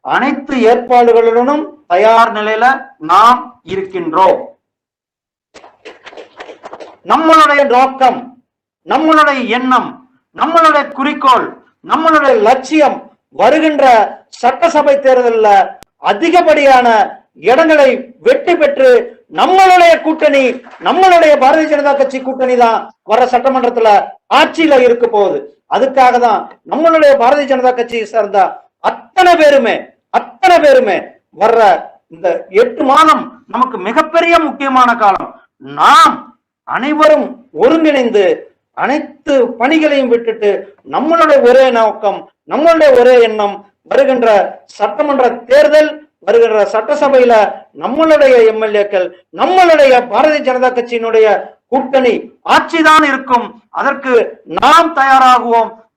அனைத்து ஏற்பாடுகளுடனும் தயார் நிலையில நாம் இருக்கின்றோம். நம்மளுடைய நோக்கம், நம்மளுடைய எண்ணம், நம்மளுடைய குறிக்கோள், நம்மளுடைய லட்சியம் வருகின்ற சட்டசபை தேர்தலில் அதிகப்படியான இடங்களை வெற்றி பெற்று நம்மளுடைய கூட்டணி, நம்மளுடைய பாரதிய ஜனதா கட்சி கூட்டணி தான் வர சட்டமன்றத்துல ஆட்சியில இருக்க போகுது. அதுக்காக தான் நம்மளுடைய பாரதிய ஜனதா கட்சியை சேர்ந்த அத்தனை பேருமே வர்ற இந்த 8 மாதம் நமக்கு மிகப்பெரிய முக்கியமான காலம். நாம் அனைவரும் ஒருங்கிணைந்து அனைத்து பணிகளையும் விட்டுட்டு நம்மளுடைய ஒரே நோக்கம், நம்மளுடைய ஒரே எண்ணம், வருகின்ற சட்டமன்ற தேர்தல், வருகின்ற சட்டசபையில நம்மளுடைய எம்எல்ஏக்கள், நம்மளுடைய பாரதிய ஜனதா கட்சியினுடைய கூட்டணி ஆட்சிதான் இருக்கும். அதற்கு நாம்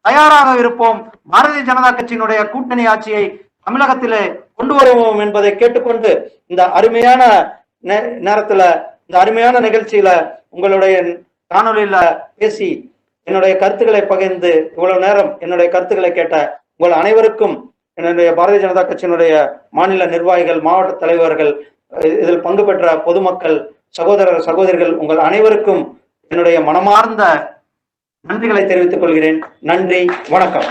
தயாராக இருப்போம். பாரதிய ஜனதா கட்சியினுடைய கூட்டணி ஆட்சியை தமிழகத்திலே கொண்டு வருவோம் என்பதை கேட்டுக்கொண்டு இந்த அருமையான நேரத்துல, இந்த அருமையான நிகழ்ச்சியில உங்களுடைய காணொலியில பேசி என்னுடைய கருத்துக்களை பகிர்ந்து இவ்வளவு நேரம் என்னுடைய கருத்துக்களை கேட்ட உங்கள் அனைவருக்கும், என்னுடைய பாரதிய ஜனதா கட்சியினுடைய மாநில நிர்வாகிகள், மாவட்ட தலைவர்கள், இதில் பங்கு பெற்ற பொதுமக்கள், சகோதரர் சகோதரிகள், உங்கள் அனைவருக்கும் என்னுடைய மனமார்ந்த நன்றிகளை தெரிவித்துக் கொள்கிறேன். நன்றி, வணக்கம்.